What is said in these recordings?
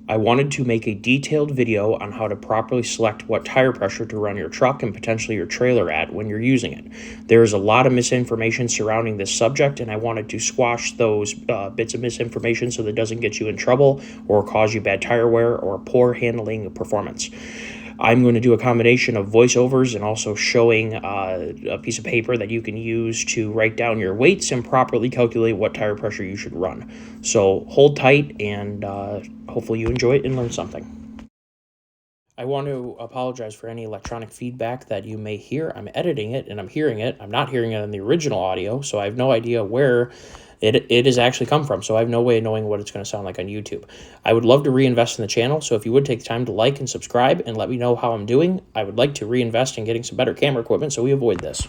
I wanted to make a detailed video on how to properly select what tire pressure to run your truck and potentially your trailer at when you're using it. There is a lot of misinformation surrounding this subject, and I wanted to squash those bits of misinformation so that it doesn't get you in trouble or cause you bad tire wear or poor handling performance. I'm going to do a combination of voiceovers and also showing a piece of paper that you can use to write down your weights and properly calculate what tire pressure you should run. So hold tight, and hopefully you enjoy it and learn something. I want to apologize for any electronic feedback that you may hear. I'm editing it and I'm hearing it. I'm not hearing it in the original audio, so I have no idea where it has actually come from, so I have no way of knowing what it's going to sound like on YouTube. I would love to reinvest in the channel, so if you would take the time to like and subscribe and let me know how I'm doing, I would like to reinvest in getting some better camera equipment so we avoid this.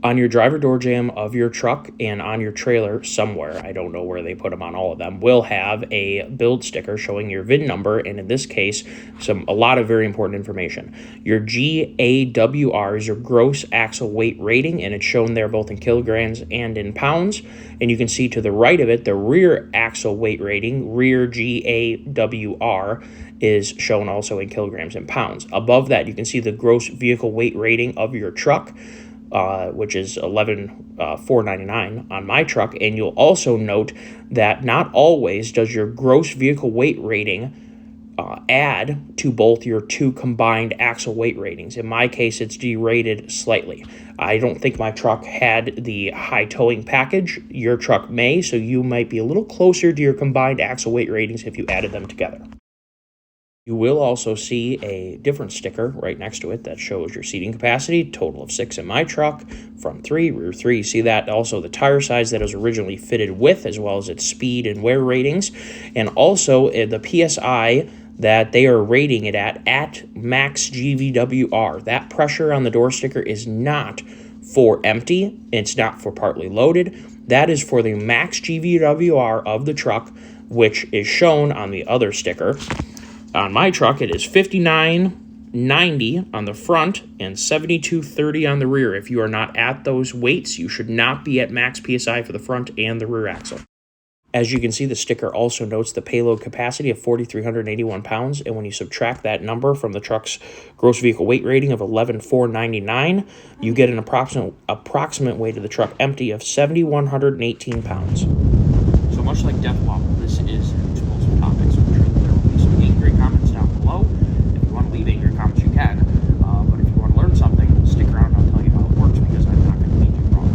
On your driver door jamb of your truck and on your trailer somewhere, I don't know where they put them on all of them, will have a build sticker showing your VIN number, and in this case, a lot of very important information. Your GAWR is your gross axle weight rating, and it's shown there both in kilograms and in pounds. And you can see to the right of it, the rear axle weight rating, rear GAWR, is shown also in kilograms and pounds. Above that, you can see the gross vehicle weight rating of your truck, which is $11,499 on my truck. And you'll also note that not always does your gross vehicle weight rating add to both your two combined axle weight ratings. In my case, it's derated slightly. I don't think my truck had the high towing package. Your truck may, so you might be a little closer to your combined axle weight ratings if you added them together. You will also see a different sticker right next to it that shows your seating capacity, total of 6 in my truck, front 3, rear 3. You see that also the tire size that it was originally fitted with, as well as its speed and wear ratings, and also the PSI that they are rating it at max GVWR. That pressure on the door sticker is not for empty, it's not for partly loaded. That is for the max GVWR of the truck, which is shown on the other sticker. On my truck, it is 59.90 on the front and 72.30 on the rear. If you are not at those weights, you should not be at max PSI for the front and the rear axle. As you can see, the sticker also notes the payload capacity of 4,381 pounds, and when you subtract that number from the truck's gross vehicle weight rating of 11,499, you get an approximate weight of the truck empty of 7,118 pounds. So much like Death Wobble, this is explosive topics. I'm sure that there will be some angry comments down below. If you want to leave angry comments, you can. But if you want to learn something, stick around and I'll tell you how it works, because I'm not going to lead you wrong.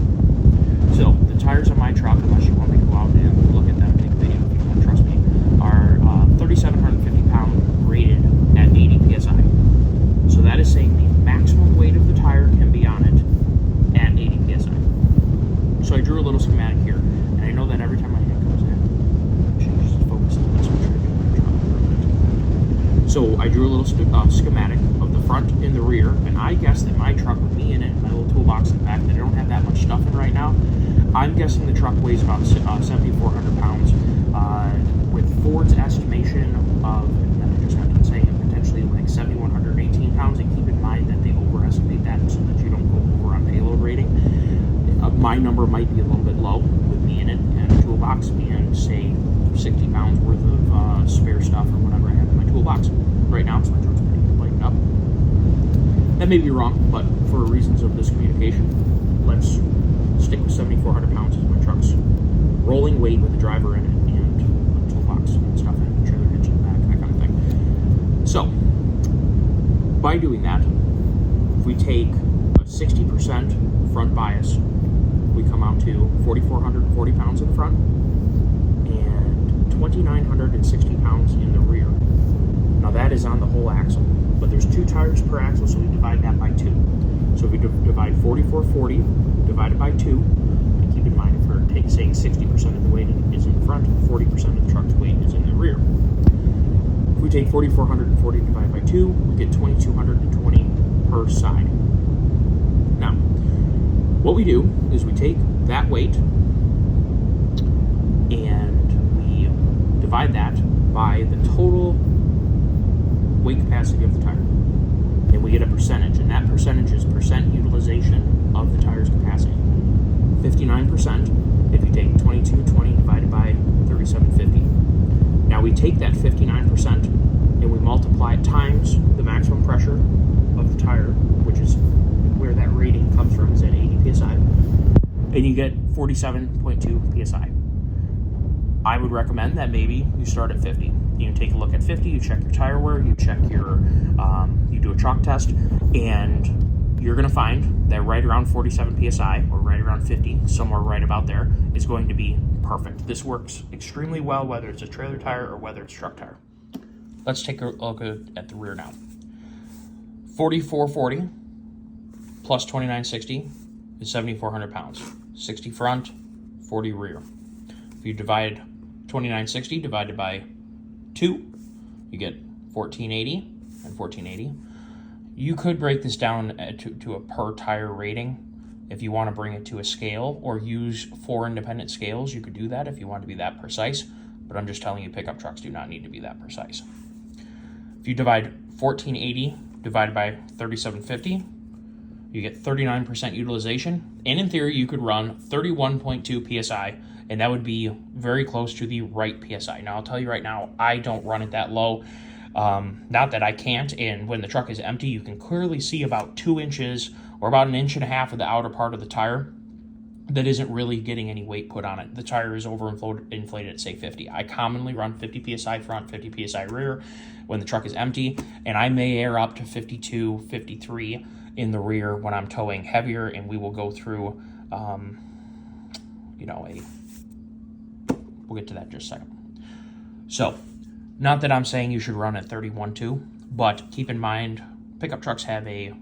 So the tires on my truck, unless you want me to go out and look at them, take a video if you want to trust me, are 3,750 pound rated at 80 PSI. So that is saying the maximum weight of the tire can be on it at 80 PSI. So I drew a little schematic here, and I know that every time my hand comes in, it changes the focus a little bit, so I'm trying to do my job perfect. So I drew a little schematic of the front and the rear, and I guessed that my truck with me in it, my little toolbox in the back that I don't have that much stuff in right now, I'm guessing the truck weighs about 7,400 pounds, with Ford's estimation of, and then I just have to say, potentially like 7,118 pounds, and keep in mind that they overestimate that so that you don't go over on payload rating. My number might be a little bit low with me in it and a toolbox and say 60 pounds worth of spare stuff or whatever I have in my toolbox right now, so my truck's pretty lightened up. That may be wrong, but for reasons of this communication, let's stick with 7,400 pounds as my truck's rolling weight with the driver in it and a toolbox and stuff in it, trailer hitch in the back, that kind of thing. So, by doing that, if we take a 60% front bias, we come out to 4,440 pounds in the front and 2,960 pounds in the rear. Now that is on the whole axle, but there's 2 tires per axle, so we divide that by 2. So if we divide 4,440 divided by 2, and keep in mind if we're saying 60% of the weight is in the front, 40% of the truck's weight is in the rear. If we take 4,440 divided by 2, we get 2,220 per side. Now, what we do is we take that weight and we divide that by the total weight capacity of the tire. And we get a percentage, and that percentage is percent utilization of the tire's capacity. 59% if you take 2220 divided by 3750. Now we take that 59% and we multiply it times the maximum pressure of the tire, which is where that rating comes from, is at 80 psi, and you get 47.2 psi. I would recommend that maybe you start at 50. You take a look at 50, you check your tire wear, you check your, you do a chalk test, and you're going to find that right around 47 psi, or right around 50, somewhere right about there, is going to be perfect. This works extremely well, whether it's a trailer tire or whether it's truck tire. Let's take a look at the rear now. 4440 plus 2960 is 7,400 pounds. 60 front, 40 rear. If you divide 2960 divided by 2, you get 1480 and 1480. You could break this down to a per tire rating. If you want to bring it to a scale or use 4 independent scales, you could do that if you want to be that precise. But I'm just telling you, pickup trucks do not need to be that precise. If you divide 1480 divided by 3750, you get 39% utilization. And in theory, you could run 31.2 psi, and that would be very close to the right psi. Now, I'll tell you right now, I don't run it that low. Not that I can't, and when the truck is empty, you can clearly see about 2 inches or about 1.5 inches of the outer part of the tire that isn't really getting any weight put on it. The tire is overinflated at, say, 50. I commonly run 50 psi front, 50 psi rear when the truck is empty, and I may air up to 52, 53 in the rear when I'm towing heavier, and we will go through, we'll get to that in just a second. So, not that I'm saying you should run at 31.2, but keep in mind, pickup trucks have a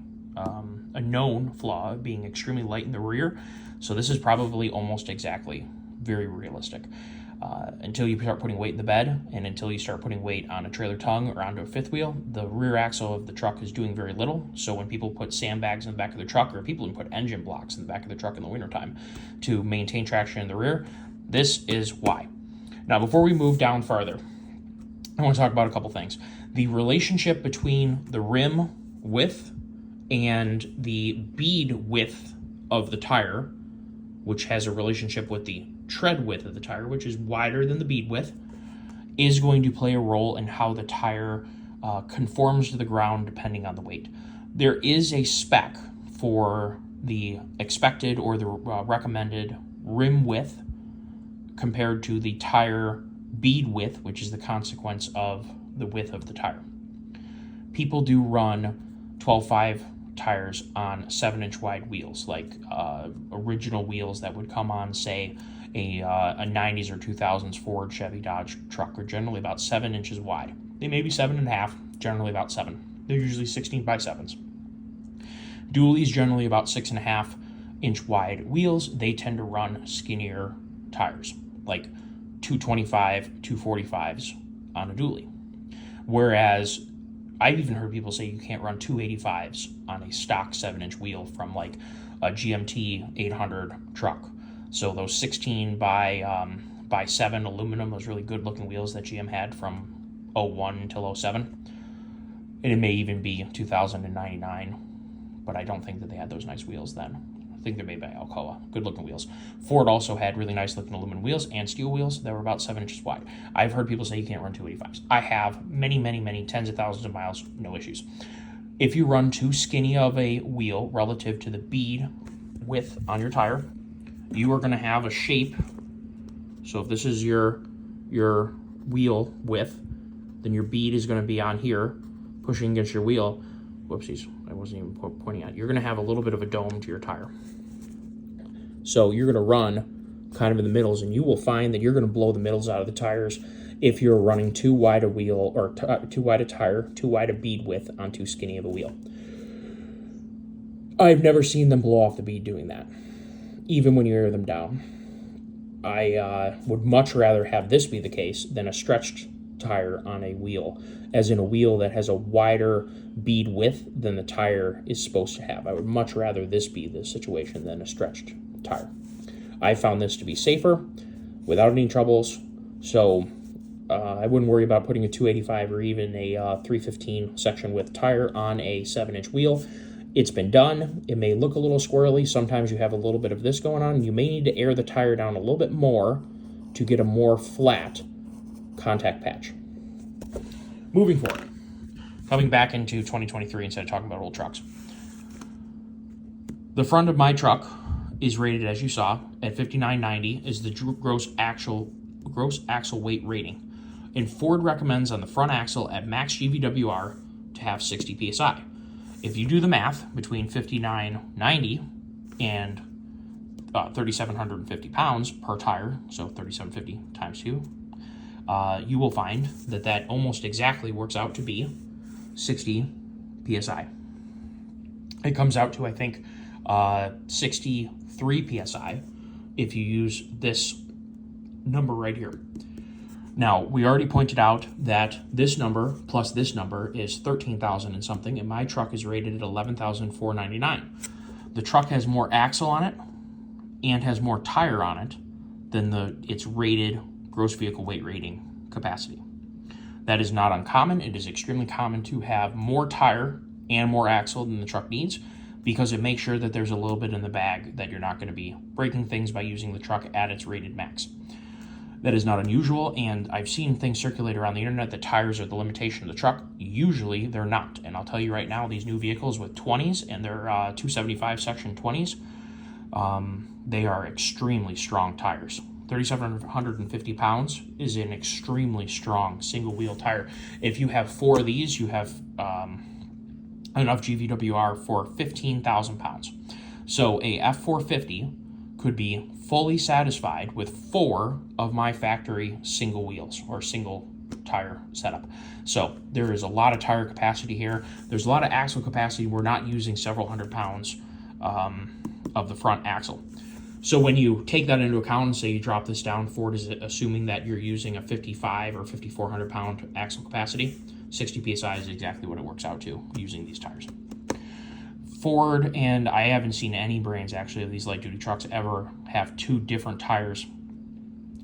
known flaw of being extremely light in the rear, so this is probably almost exactly very realistic. Until you start putting weight in the bed, and until you start putting weight on a trailer tongue or onto a fifth wheel, the rear axle of the truck is doing very little. So when people put sandbags in the back of their truck, or people even put engine blocks in the back of their truck in the wintertime to maintain traction in the rear, this is why. Now, before we move down farther, I want to talk about a couple things. The relationship between the rim width and the bead width of the tire, which has a relationship with the tread width of the tire, which is wider than the bead width, is going to play a role in how the tire conforms to the ground depending on the weight. There is a spec for the expected or the recommended rim width compared to the tire bead width, which is the consequence of the width of the tire. People do run 12.5 tires on 7-inch wide wheels, like original wheels that would come on, say, a 90s or 2000s Ford, Chevy, Dodge truck are generally about 7 inches wide. They may be 7.5, generally about 7. They're usually 16 by 7s. Dualies, generally about 6.5 inch wide wheels. They tend to run skinnier tires, like 225, 245s on a dually. Whereas I've even heard people say you can't run 285s on a stock 7-inch wheel from like a GMT 800 truck. So those 16 by 7 aluminum, those really good looking wheels that GM had from 01 until 07. And it may even be 2099, but I don't think that they had those nice wheels then. I think they're made by Alcoa, good looking wheels. Ford also had really nice looking aluminum wheels and steel wheels that were about 7 inches wide. I've heard people say you can't run 285s. I have many tens of thousands of miles, no issues. If you run too skinny of a wheel relative to the bead width on your tire, you are going to have a shape. So if this is your wheel width, then your bead is going to be on here, pushing against your wheel. Whoopsies, I wasn't even pointing at. You're going to have a little bit of a dome to your tire. So you're going to run kind of in the middles, and you will find that you're going to blow the middles out of the tires if you're running too wide a wheel, or too wide a tire, too wide a bead width on too skinny of a wheel. I've never seen them blow off the bead doing that, even when you air them down. I would much rather have this be the case than a stretched tire on a wheel, as in a wheel that has a wider bead width than the tire is supposed to have. I would much rather this be the situation than a stretched tire. I found this to be safer without any troubles, so I wouldn't worry about putting a 285 or even a 315 section width tire on a 7-inch wheel. It's been done. It may look a little squirrely. Sometimes you have a little bit of this going on. You may need to air the tire down a little bit more to get a more flat contact patch. Moving forward, coming back into 2023 instead of talking about old trucks. The front of my truck is rated, as you saw, at 5990 is the gross axle weight rating. And Ford recommends on the front axle at max GVWR to have 60 psi. If you do the math between 5990 and 3,750 pounds per tire, so 3,750 times 2, you will find that that almost exactly works out to be 60 psi. It comes out to, I think, 63 psi if you use this number right here. Now, we already pointed out that this number plus this number is 13,000 and something, and my truck is rated at 11,499. The truck has more axle on it and has more tire on it than its rated gross vehicle weight rating capacity. That is not uncommon. It is extremely common to have more tire and more axle than the truck needs, because it makes sure that there's a little bit in the bag that you're not going to be breaking things by using the truck at its rated max. That is not unusual, and I've seen things circulate around the internet that tires are the limitation of the truck. Usually they're not, and I'll tell you right now, these new vehicles with 20s and their 275 section 20s, they are extremely strong tires. 3,750 pounds is an extremely strong single wheel tire. If you have 4 of these, you have enough GVWR for 15,000 pounds. So a F450 could be fully satisfied with 4 of my factory single wheels or single tire setup. So there is a lot of tire capacity here. There's a lot of axle capacity. We're not using several hundred pounds of the front axle. So when you take that into account and say you drop this down, Ford is assuming that you're using a 55 or 5,400 pound axle capacity. 60 psi is exactly what it works out to using these tires. Ford, and I haven't seen any brands actually of these light duty trucks ever have 2 different tires,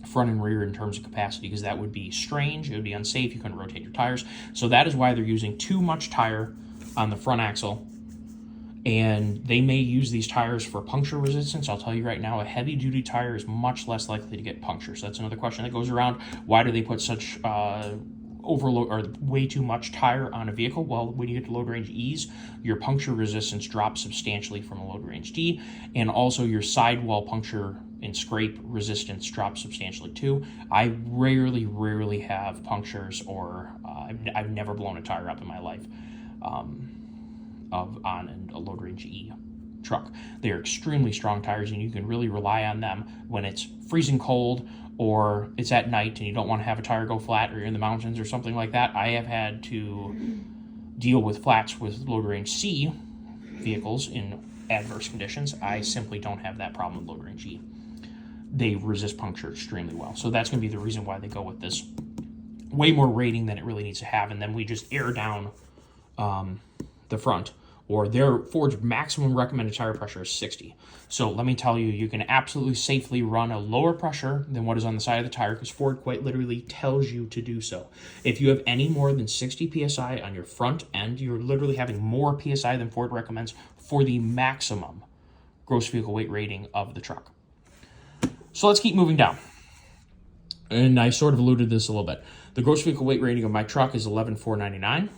front and rear, in terms of capacity, because that would be strange. It would be unsafe. You couldn't rotate your tires. So that is why they're using too much tire on the front axle, and they may use these tires for puncture resistance. I'll tell you right now, a heavy duty tire is much less likely to get punctures. So that's another question that goes around. Why do they put such overload or way too much tire on a vehicle? Well, when you get to load range E's, your puncture resistance drops substantially from a load range D, and also your sidewall puncture and scrape resistance drops substantially too. I rarely have punctures, or I've never blown a tire up in my life on a load range E truck. They are extremely strong tires, and you can really rely on them when it's freezing cold or it's at night and you don't want to have a tire go flat, or you're in the mountains or something like that. I have had to deal with flats with load range C vehicles in adverse conditions. I simply don't have that problem with load range E. They resist puncture extremely well. So that's going to be the reason why they go with this way more rating than it really needs to have. And then we just air down the front, or their Ford's maximum recommended tire pressure is 60. So let me tell you, you can absolutely safely run a lower pressure than what is on the side of the tire, because Ford quite literally tells you to do so. If you have any more than 60 psi on your front end, you're literally having more psi than Ford recommends for the maximum gross vehicle weight rating of the truck. So let's keep moving down. And I sort of alluded to this a little bit. The gross vehicle weight rating of my truck is 11,499.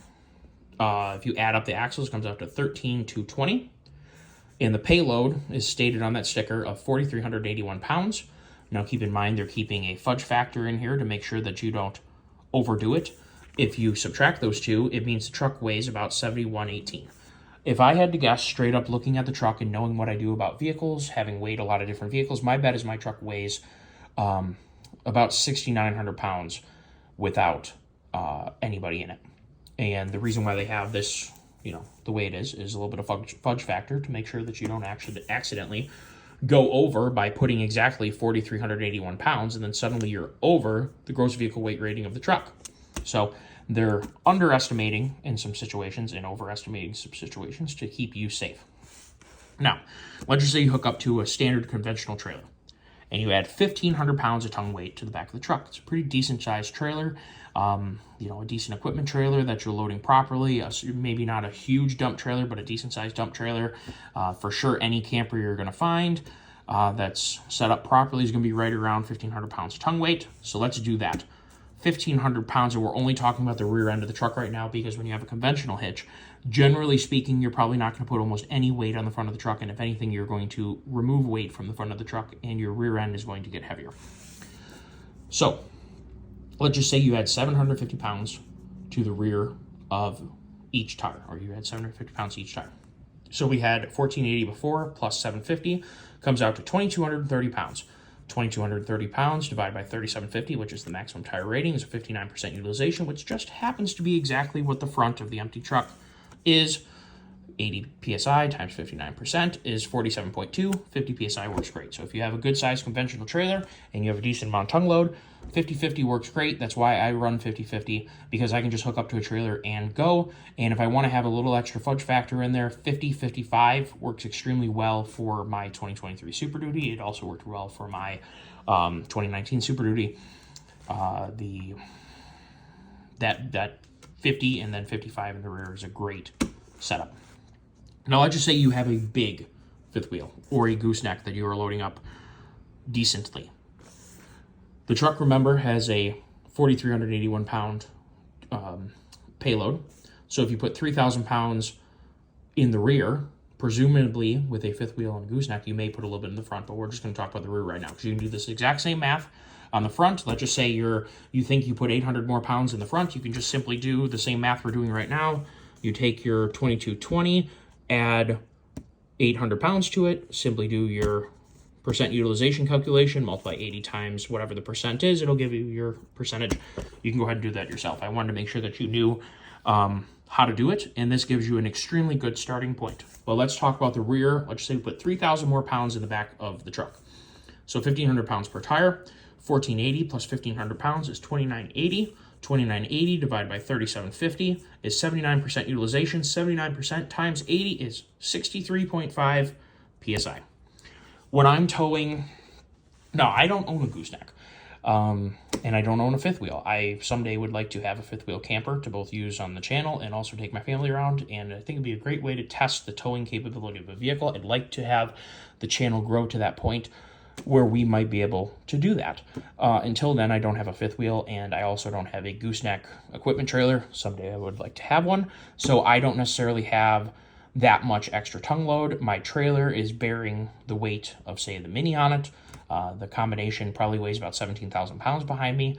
If you add up the axles, it comes out to 13,220. And the payload is stated on that sticker of 4,381 pounds. Now keep in mind they're keeping a fudge factor in here to make sure that you don't overdo it. If you subtract those two, it means the truck weighs about 7,118. If I had to guess, straight up looking at the truck and knowing what I do about vehicles, having weighed a lot of different vehicles, my bet is my truck weighs about 6,900 pounds without anybody in it. And the reason why they have this, the way it is a little bit of fudge factor to make sure that you don't actually accidentally go over by putting exactly 4,381 pounds, and then suddenly you're over the gross vehicle weight rating of the truck. So they're underestimating in some situations and overestimating some situations to keep you safe. Now, let's just say you hook up to a standard conventional trailer and you add 1,500 pounds of tongue weight to the back of the truck. It's a pretty decent sized trailer, a decent equipment trailer that you're loading properly. Maybe not a huge dump trailer, but a decent sized dump trailer. For sure, any camper you're going to find that's set up properly is going to be right around 1,500 pounds of tongue weight. So let's do that. 1,500 pounds, and we're only talking about the rear end of the truck right now because when you have a conventional hitch, generally speaking, you're probably not going to put almost any weight on the front of the truck, and if anything, you're going to remove weight from the front of the truck, and your rear end is going to get heavier. So, let's just say you had 750 pounds to the rear of each tire, or you had 750 pounds each tire. So we had 1,480 before, plus 750, comes out to 2,230 pounds. 2,230 pounds divided by 3,750, which is the maximum tire rating, is a 59% utilization, which just happens to be exactly what the front of the empty truck is. 80 PSI times 59% is 47.2. 50 PSI works great. So if you have a good sized conventional trailer and you have a decent amount of tongue load, 50-50 works great. That's why I run 50-50, because I can just hook up to a trailer and go. And if I want to have a little extra fudge factor in there, 50-55 works extremely well for my 2023 Super Duty. It also worked well for my 2019 Super Duty. That 50 and then 55 in the rear is a great setup. Now, let's just say you have a big fifth wheel or a gooseneck that you are loading up decently. The truck, remember, has a 4,381 pound payload. So if you put 3,000 pounds in the rear, presumably with a fifth wheel and a gooseneck, you may put a little bit in the front, but we're just going to talk about the rear right now because you can do this exact same math on the front. Let's just say you think you put 800 more pounds in the front. You can just simply do the same math we're doing right now. You take your 2220, add 800 pounds to it, simply do your percent utilization calculation, multiply 80 times whatever the percent is, it'll give you your percentage. You can go ahead and do that yourself. I wanted to make sure that you knew how to do it, and this gives you an extremely good starting point. Well, let's talk about the rear. Let's say we put 3,000 more pounds in the back of the truck. So 1,500 pounds per tire, 1,480 plus 1,500 pounds is 2,980. 2,980 divided by 3,750 is 79% utilization. 79% times 80 is 63.5 PSI. When I'm towing, no, I don't own a gooseneck, and I don't own a fifth wheel. I someday would like to have a fifth wheel camper to both use on the channel and also take my family around, and I think it'd be a great way to test the towing capability of a vehicle. I'd like to have the channel grow to that point where we might be able to do that. Until then, I don't have a fifth wheel, and I also don't have a gooseneck equipment trailer. Someday I would like to have one, so I don't necessarily have that much extra tongue load. My trailer is bearing the weight of, say, the Mini on it. The combination probably weighs about 17,000 pounds behind me.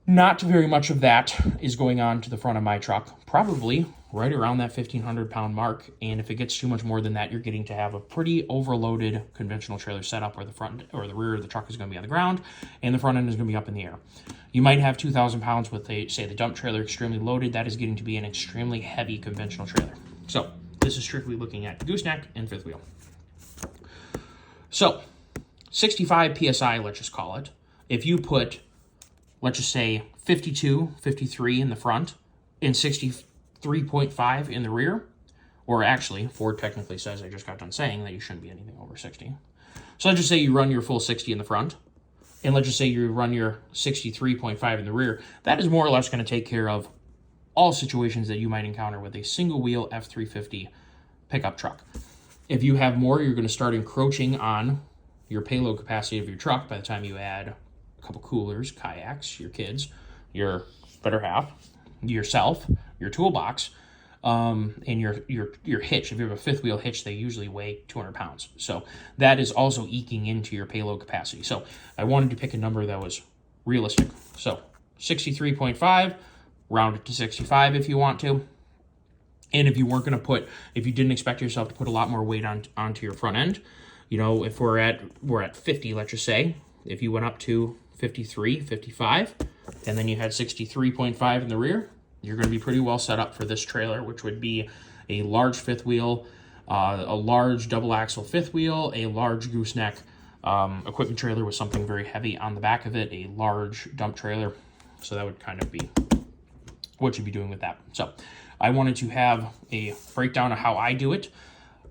Not very much of that is going on to the front of my truck, probably right around that 1,500 pound mark. And if it gets too much more than that, you're getting to have a pretty overloaded conventional trailer setup where the front or the rear of the truck is going to be on the ground and the front end is going to be up in the air. You might have 2,000 pounds with, say, the dump trailer extremely loaded. That is getting to be an extremely heavy conventional trailer. So this is strictly looking at gooseneck and fifth wheel. So 65 PSI, let's just call it. If you put, let's just say 52, 53 in the front and 63.5 in the rear, or actually Ford technically says, I just got done saying that you shouldn't be anything over 60. So let's just say you run your full 60 in the front, and let's just say you run your 63.5 in the rear. That is more or less going to take care of all situations that you might encounter with a single wheel F-350 pickup truck. If you have more, you're going to start encroaching on your payload capacity of your truck by the time you add a couple coolers, kayaks, your kids, your better half, yourself, your toolbox, and your hitch. If you have a fifth wheel hitch, they usually weigh 200 pounds. So that is also eking into your payload capacity. So I wanted to pick a number that was realistic. So 63.5, round it to 65 if you want to. And if you weren't going to if you didn't expect yourself to put a lot more weight onto your front end, you know, if we're at 50, let's just say, if you went up to 53, 55, and then you had 63.5 in the rear, you're going to be pretty well set up for this trailer, which would be a large fifth wheel, a large double axle fifth wheel, a large gooseneck equipment trailer with something very heavy on the back of it, a large dump trailer. So that would kind of be what you'd be doing with that. So I wanted to have a breakdown of how I do it.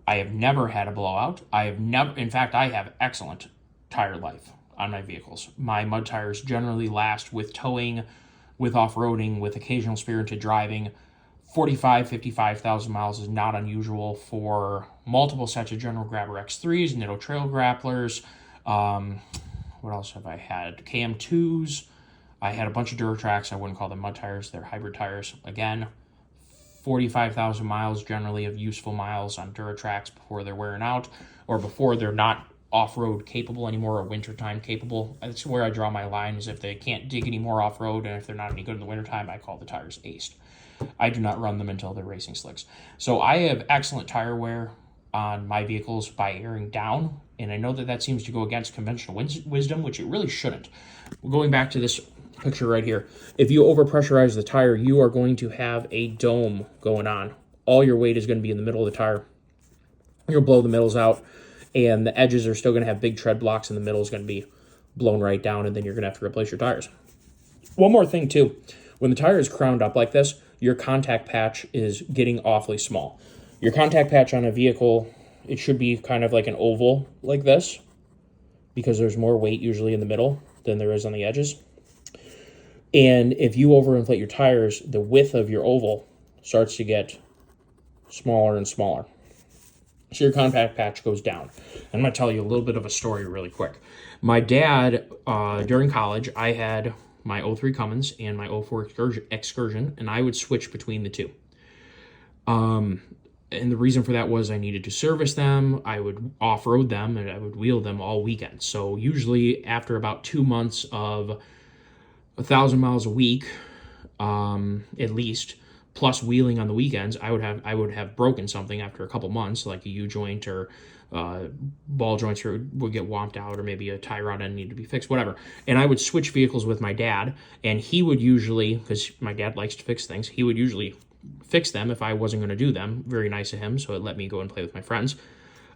I have never had a blowout. In fact, I have excellent tire life on my vehicles. My mud tires generally last, with towing, with off-roading, with occasional spirited driving. 55,000 miles is not unusual for multiple sets of General Grabber X3s, Nitto Trail Grapplers. What else have I had? KM2s. I had a bunch of Duratracs. I wouldn't call them mud tires. They're hybrid tires. Again, 45,000 miles generally of useful miles on Duratracs before they're wearing out or before they're not off-road capable anymore or wintertime capable. That's where I draw my line, is if they can't dig any more off-road and if they're not any good in the wintertime, I call the tires aced. I do not run them until they're racing slicks. So I have excellent tire wear on my vehicles by airing down, and I know that seems to go against conventional wisdom, which it really shouldn't. Going back to this picture right here, if you overpressurize the tire, you are going to have a dome going on. All your weight is going to be in the middle of the tire. You'll blow the middles out, and the edges are still going to have big tread blocks, and the middle is going to be blown right down, and then you're going to have to replace your tires. One more thing, too. When the tire is crowned up like this, your contact patch is getting awfully small. Your contact patch on a vehicle, it should be kind of like an oval like this, because there's more weight usually in the middle than there is on the edges. And if you overinflate your tires, the width of your oval starts to get smaller and smaller. So your contact patch goes down. I'm going to tell you a little bit of a story really quick. My dad, during college, I had my 03 Cummins and my 04 Excursion, and I would switch between the two. And the reason for that was I needed to service them, I would off-road them, and I would wheel them all weekend. So usually after about 2 months of 1,000 miles a week, at least, plus wheeling on the weekends, I would have broken something after a couple months, like a U-joint or ball joints would get womped out, or maybe a tie rod end needed to be fixed, whatever. And I would switch vehicles with my dad, and he would usually, because my dad likes to fix things, he would usually fix them if I wasn't going to do them. Very nice of him, so it let me go and play with my friends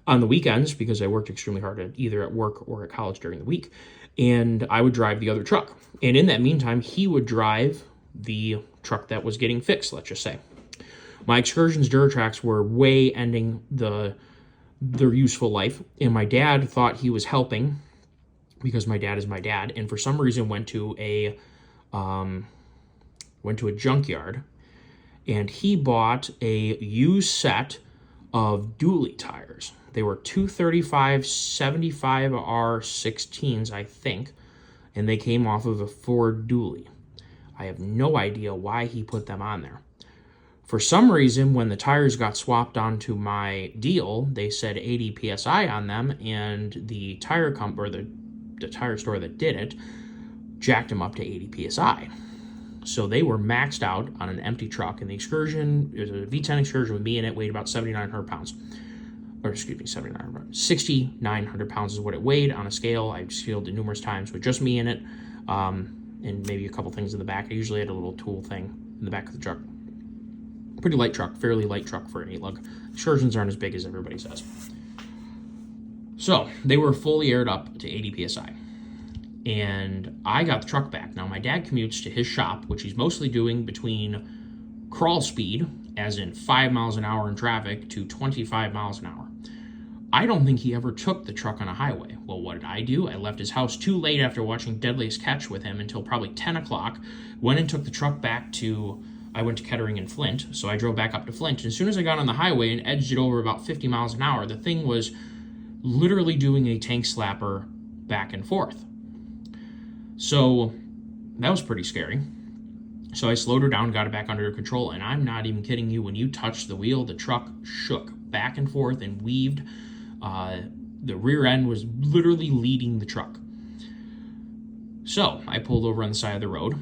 on the weekends, because I worked extremely hard either at work or at college during the week. And I would drive the other truck. And in that meantime, he would drive the truck that was getting fixed, let's just say. My Excursion's Duratracs were way ending their useful life, and my dad thought he was helping, because my dad is my dad, and for some reason went to a junkyard, and he bought a used set of dually tires. They were 235 75R16s, I think, and they came off of a Ford dually. I have no idea why he put them on there. For some reason, when the tires got swapped onto my deal, they said 80 PSI on them, and the tire the tire store that did it jacked them up to 80 PSI. So they were maxed out on an empty truck, and the Excursion, it was a V10 Excursion with me in it, weighed about 7,900 pounds. Or excuse me, 6,900 pounds is what it weighed on a scale. I've scaled it numerous times with just me in it, and maybe a couple things in the back. I usually had a little tool thing in the back of the truck. Pretty light truck, fairly light truck for an 8-lug. Excursions aren't as big as everybody says. So they were fully aired up to 80 PSI. And I got the truck back. Now, my dad commutes to his shop, which he's mostly doing between crawl speed, as in 5 miles an hour in traffic, to 25 miles an hour. I don't think he ever took the truck on a highway. Well, what did I do? I left his house too late after watching Deadliest Catch with him until probably 10 o'clock, went and took the truck back to, I went to Kettering and Flint, so I drove back up to Flint. And as soon as I got on the highway and edged it over about 50 miles an hour, the thing was literally doing a tank slapper back and forth. So that was pretty scary. So I slowed her down, got it back under control, and I'm not even kidding you. When you touched the wheel, the truck shook back and forth and weaved. The rear end was literally leading the truck. So I pulled over on the side of the road,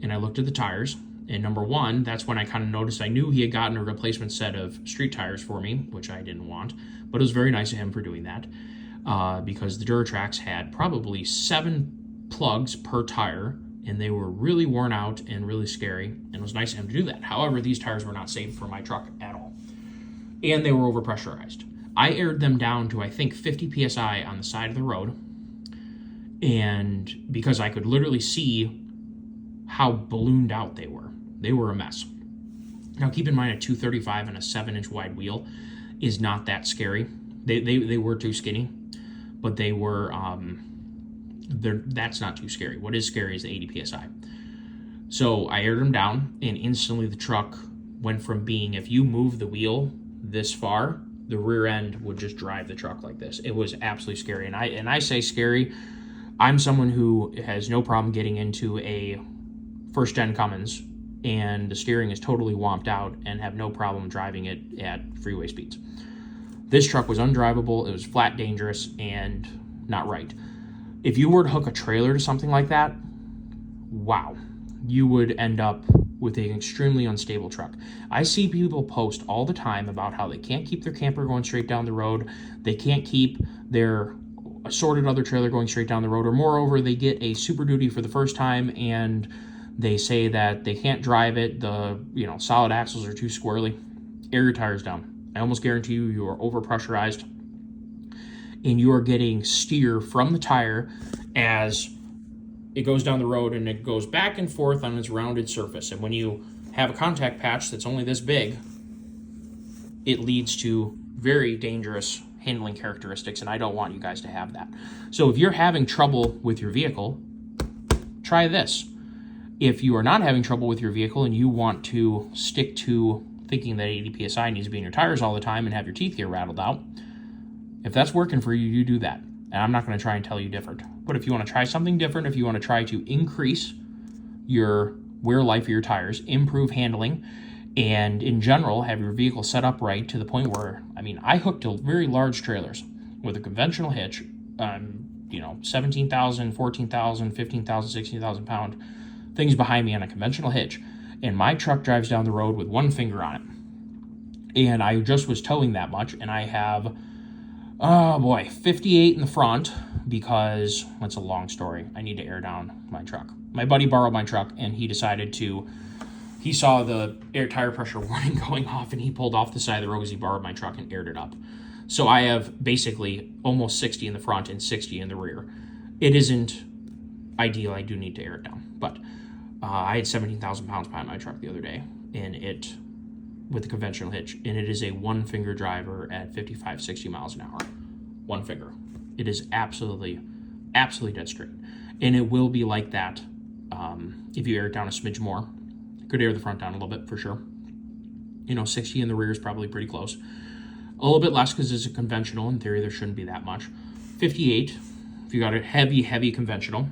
and I looked at the tires. And number one, that's when I kind of noticed, I knew he had gotten a replacement set of street tires for me, which I didn't want. But it was very nice of him for doing that, because the Duratracs had probably 7 plugs per tire, and they were really worn out and really scary, and it was nice of him to do that. However, these tires were not safe for my truck at all, and they were overpressurized. I aired them down to, I think, 50 PSI on the side of the road, and because I could literally see how ballooned out they were a mess. Now, keep in mind, a 235 and a 7-inch wide wheel is not that scary. They were too skinny, but they were... that's not too scary. What is scary is the 80 PSI. So I aired them down, and instantly the truck went from being, if you move the wheel this far, the rear end would just drive the truck like this. It was absolutely scary. And I say scary, I'm someone who has no problem getting into a first-gen Cummins and the steering is totally womped out and have no problem driving it at freeway speeds. This truck was undrivable, it was flat dangerous, and not right. If you were to hook a trailer to something like that, wow, you would end up with an extremely unstable truck. I see people post all the time about how they can't keep their camper going straight down the road, they can't keep their assorted other trailer going straight down the road, or moreover, they get a Super Duty for the first time and they say that they can't drive it, the solid axles are too squirrely. Air your tires down. I almost guarantee you are overpressurized and you are getting steer from the tire as it goes down the road, and it goes back and forth on its rounded surface. And when you have a contact patch that's only this big, it leads to very dangerous handling characteristics, and I don't want you guys to have that. So if you're having trouble with your vehicle, try this. If you are not having trouble with your vehicle and you want to stick to thinking that 80 PSI needs to be in your tires all the time and have your teeth get rattled out, if that's working for you, you do that. And I'm not going to try and tell you different. But if you want to try something different, if you want to try to increase your wear life of your tires, improve handling, and in general, have your vehicle set up right to the point where, I hooked to very large trailers with a conventional hitch, 17,000, 14,000, 15,000, 16,000 pound things behind me on a conventional hitch, and my truck drives down the road with one finger on it. And I just was towing that much, and I have, 58 in the front, because that's a long story. I need to air down my truck. My buddy borrowed my truck, and he saw the air tire pressure warning going off, and he pulled off the side of the road because he borrowed my truck and aired it up. So I have basically almost 60 in the front and 60 in the rear. It isn't ideal. I do need to air it down, but I had 17,000 pounds behind my truck the other day, and it with the conventional hitch, and it is a one finger driver at 55, 60 miles an hour. One finger. It is absolutely dead straight, and it will be like that if you air it down a smidge more. Could air the front down a little bit for sure. 60 in the rear is probably pretty close. A little bit less because it's a conventional. In theory, there shouldn't be that much. 58, if you got a heavy conventional,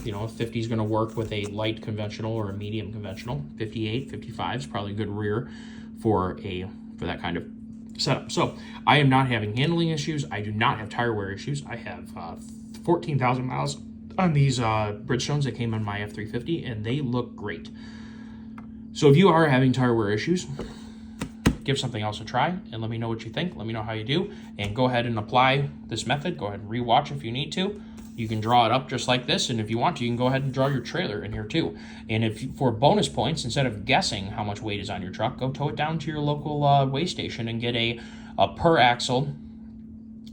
50 is going to work with a light conventional or a medium conventional. 58, 55 is probably a good rear for that kind of setup. So I am not having handling issues. I do not have tire wear issues. I have 14,000 miles on these Bridgestones that came on my F350, and they look great. So if you are having tire wear issues, give something else a try and let me know what you think. Let me know how you do, and go ahead and apply this method. Go ahead and rewatch if you need to. You can draw it up just like this, and if you want to, you can go ahead and draw your trailer in here too. And for bonus points, instead of guessing how much weight is on your truck, go tow it down to your local weigh station and get a per axle,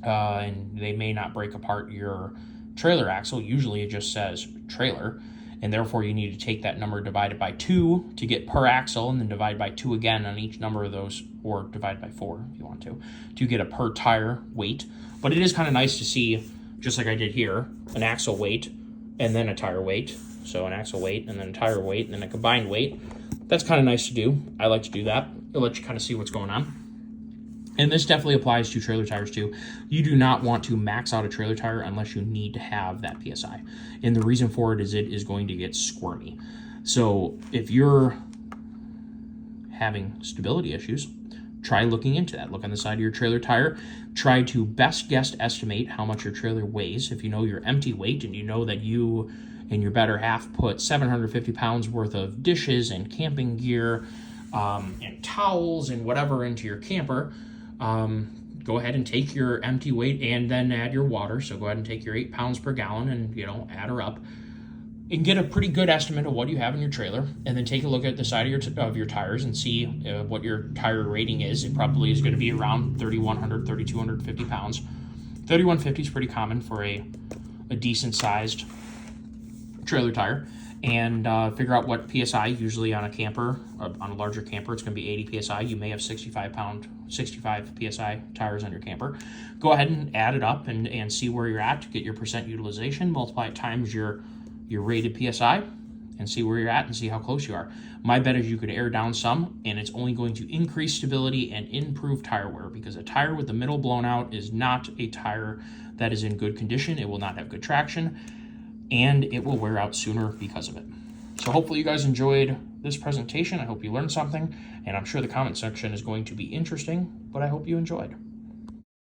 and they may not break apart your trailer axle. Usually it just says trailer, and therefore you need to take that number divided by 2 to get per axle, and then divide by 2 again on each number of those, or divide by 4 if you want to get a per tire weight. But it is kind of nice to see, just like I did here, an axle weight and then a tire weight. So an axle weight and then a tire weight and then a combined weight. That's kind of nice to do. I like to do that. It'll let you kind of see what's going on. And this definitely applies to trailer tires too. You do not want to max out a trailer tire unless you need to have that PSI. And the reason for it is going to get squirmy. So if you're having stability issues, try looking into that. Look on the side of your trailer tire. Try to best guess estimate how much your trailer weighs. If you know your empty weight and you know that you and your better half put 750 pounds worth of dishes and camping gear and towels and whatever into your camper, go ahead and take your empty weight and then add your water. So go ahead and take your 8 pounds per gallon and, add her up and get a pretty good estimate of what you have in your trailer, and then take a look at the side of your tires and see what your tire rating is. It probably is going to be around 3,100, 3,250 pounds. 3,150 is pretty common for a decent sized trailer tire, and figure out what PSI. Usually on a camper, on a larger camper, it's going to be 80 PSI. You may have 65 PSI tires on your camper. Go ahead and add it up and see where you're at to get your percent utilization. Multiply it times your rated PSI and see where you're at and see how close you are. My bet is you could air down some, and it's only going to increase stability and improve tire wear, because a tire with the middle blown out is not a tire that is in good condition. It will not have good traction. and it will wear out sooner because of it. So hopefully you guys enjoyed this presentation. I hope you learned something, and I'm sure the comment section is going to be interesting, but I hope you enjoyed.